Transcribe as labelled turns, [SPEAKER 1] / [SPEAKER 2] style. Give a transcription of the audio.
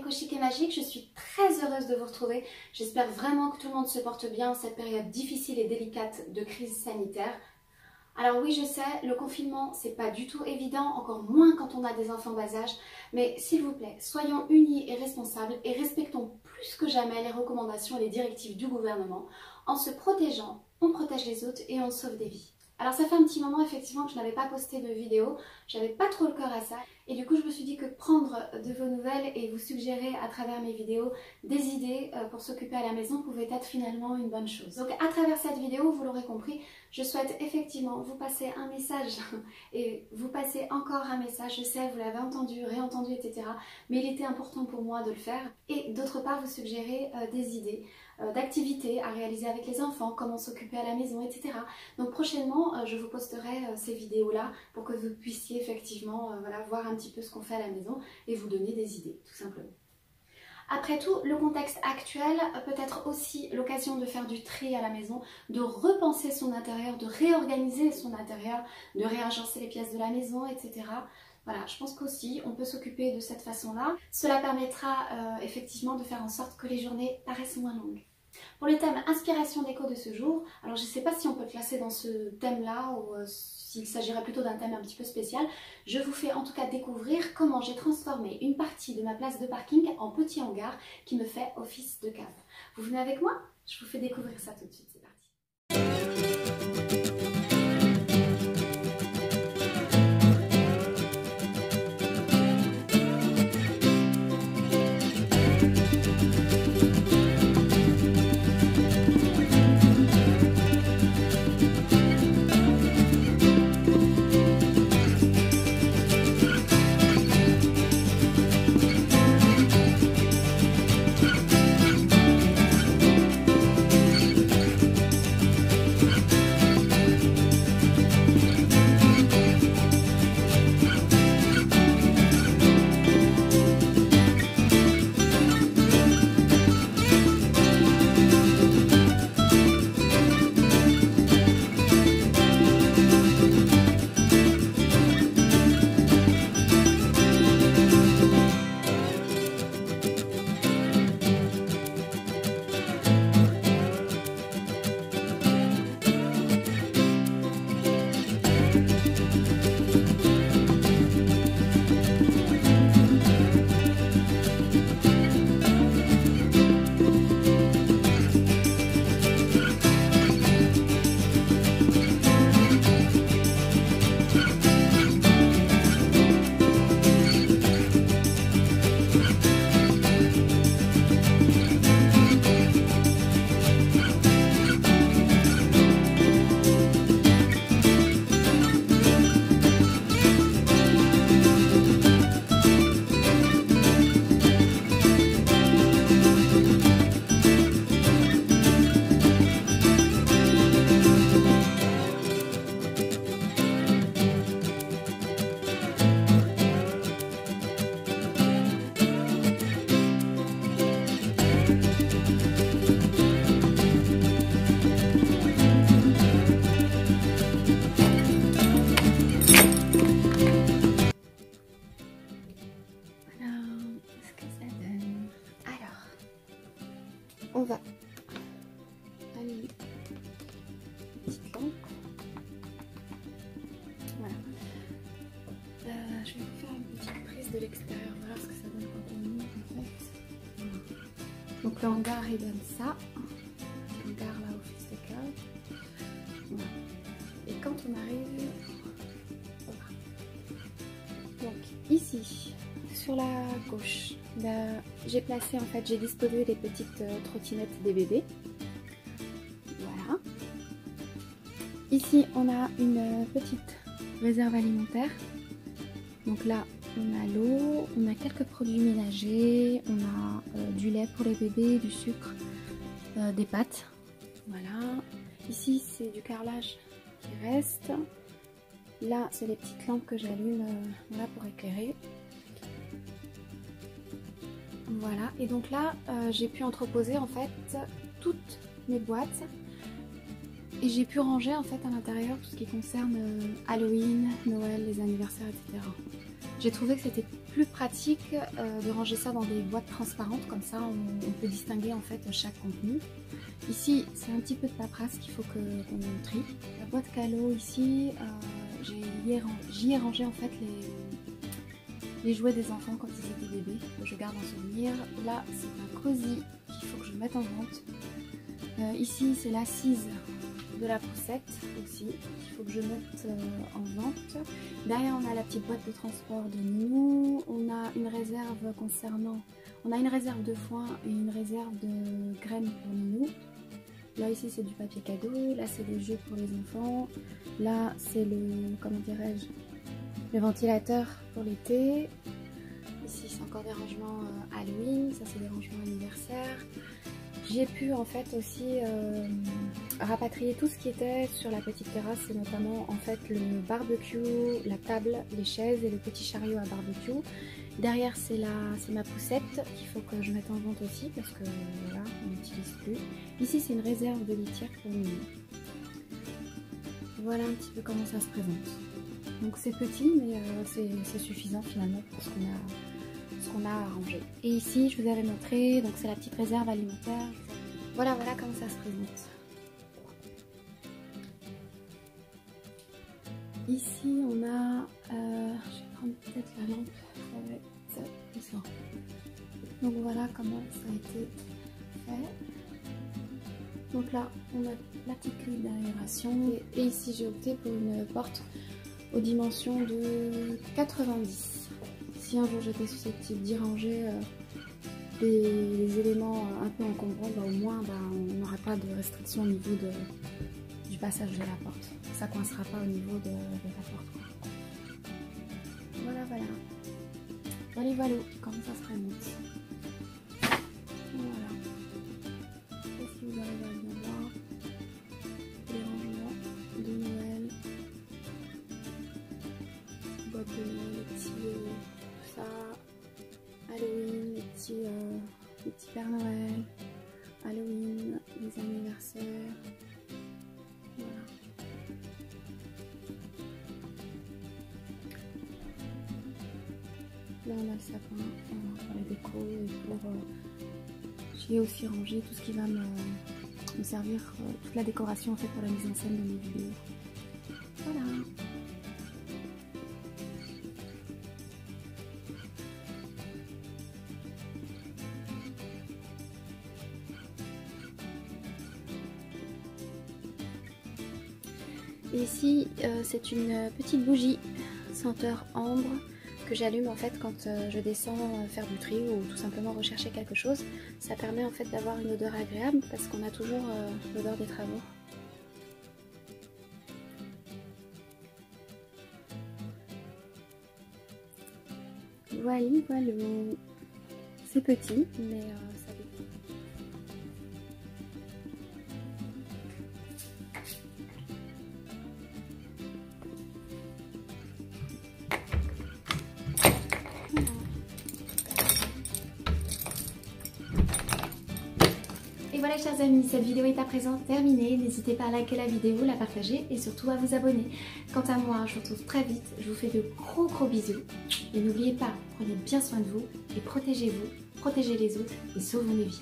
[SPEAKER 1] Coco Chic et Magique, je suis très heureuse de vous retrouver. J'espère vraiment que tout le monde se porte bien en cette période difficile et délicate de crise sanitaire. Alors oui, je sais, le confinement, c'est pas du tout évident, encore moins quand on a des enfants bas âge, mais s'il vous plaît, soyons unis et responsables et respectons plus que jamais les recommandations et les directives du gouvernement. En se protégeant, on protège les autres et on sauve des vies. Alors ça fait un petit moment effectivement que je n'avais pas posté de vidéo, j'avais pas trop le cœur à ça et du coup je me suis dit que prendre de vos nouvelles et vous suggérer à travers mes vidéos des idées pour s'occuper à la maison pouvait être finalement une bonne chose. Donc à travers cette vidéo, vous l'aurez compris, je souhaite effectivement vous passer un message et vous passer encore un message, je sais, vous l'avez entendu, réentendu, etc. Mais il était important pour moi de le faire et d'autre part vous suggérer des idées d'activités à réaliser avec les enfants, comment s'occuper à la maison, etc. Donc prochainement, je vous posterai ces vidéos-là pour que vous puissiez effectivement voilà, voir un petit peu ce qu'on fait à la maison et vous donner des idées, tout simplement. Après tout, le contexte actuel peut être aussi l'occasion de faire du tri à la maison, de repenser son intérieur, de réorganiser son intérieur, de réagencer les pièces de la maison, etc. Voilà, je pense qu'aussi on peut s'occuper de cette façon-là. Cela permettra effectivement de faire en sorte que les journées paraissent moins longues. Pour le thème inspiration déco de ce jour, alors je ne sais pas si on peut le classer dans ce thème-là ou s'il s'agirait plutôt d'un thème un petit peu spécial. Je vous fais en tout cas découvrir comment j'ai transformé une partie de ma place de parking en petit hangar qui me fait office de cave. Vous venez avec moi? Je vous fais découvrir ça tout de suite, c'est parti. On va allumer une petite lampe. Voilà. Je vais vous faire une petite prise de l'extérieur. Voilà ce que ça donne quand on ouvre en fait. Voilà. Donc le hangar il donne ça. Le hangar là au fils de cave. Voilà. Et quand on arrive, voilà. Donc ici, sur la gauche, j'ai placé en fait, j'ai disposé les petites trottinettes des bébés. Voilà. Ici on a une petite réserve alimentaire. Donc là on a l'eau, on a quelques produits ménagers, on a du lait pour les bébés, du sucre, des pâtes. Voilà. Ici c'est du carrelage qui reste. Là c'est les petites lampes que j'allume voilà, pour éclairer. Voilà, et donc là j'ai pu entreposer en fait toutes mes boîtes et j'ai pu ranger en fait à l'intérieur tout ce qui concerne Halloween, Noël, les anniversaires, etc. J'ai trouvé que c'était plus pratique de ranger ça dans des boîtes transparentes, comme ça on peut distinguer en fait chaque contenu. Ici c'est un petit peu de paperasse qu'il faut qu'on trie. La boîte Calo ici, j'y ai rangé en fait les jouets des enfants quand ils étaient bébés, que je garde en souvenir. Là c'est un cosy qu'il faut que je mette en vente. Ici c'est l'assise de la poussette aussi, qu'il faut que je mette en vente. Derrière on a la petite boîte de transport de Ninou, on a une réserve on a une réserve de foin et une réserve de graines pour Ninou. Là ici c'est du papier cadeau, là c'est des jeux pour les enfants, là c'est comment dirais-je, le ventilateur pour l'été. Ici c'est encore des rangements Halloween, ça c'est des rangements anniversaires. J'ai pu en fait aussi rapatrier tout ce qui était sur la petite terrasse, et notamment en fait le barbecue, la table, les chaises et le petit chariot à barbecue. Derrière c'est ma poussette qu'il faut que je mette en vente aussi parce que voilà, on n'utilise plus. Ici c'est une réserve de litière pour nous. Voilà un petit peu comment ça se présente. Donc c'est petit mais c'est suffisant finalement pour ce qu'on a à ranger. Et ici je vous avais montré, donc c'est la petite réserve alimentaire. Voilà comment ça se présente. Ici on a, je vais prendre peut-être la lampe avec ça. Donc voilà comment ça a été fait. Donc là on a la petite grille d'aération et ici j'ai opté pour une porte aux dimensions de 90. Si un jour j'étais susceptible d'y ranger des éléments un peu encombrants, au moins on n'aura pas de restriction au niveau du passage de la porte. Ça ne coincera pas au niveau de la porte. Voilà. Voilà comment ça se présente. Voilà. Et si vous arrivez à bien voir, les rangements de Noël, boîte de Noël, les petits tout ça, Halloween, les petits Père Noël, Halloween, les anniversaires. Voilà. Là on a le sapin pour les décos et pour j'y ai aussi rangé tout ce qui va me servir, toute la décoration en fait pour la mise en scène de mes vidéos. Voilà. Et ici c'est une petite bougie senteur ambre que j'allume en fait quand je descends faire du tri ou tout simplement rechercher quelque chose. Ça permet en fait d'avoir une odeur agréable parce qu'on a toujours l'odeur des travaux. Voilà, c'est petit mais ça fait. Et voilà chers amis, cette vidéo est à présent terminée. N'hésitez pas à liker la vidéo, la partager et surtout à vous abonner. Quant à moi, je vous retrouve très vite. Je vous fais de gros bisous. Et n'oubliez pas, prenez bien soin de vous et protégez-vous, protégez les autres et sauvons les vies.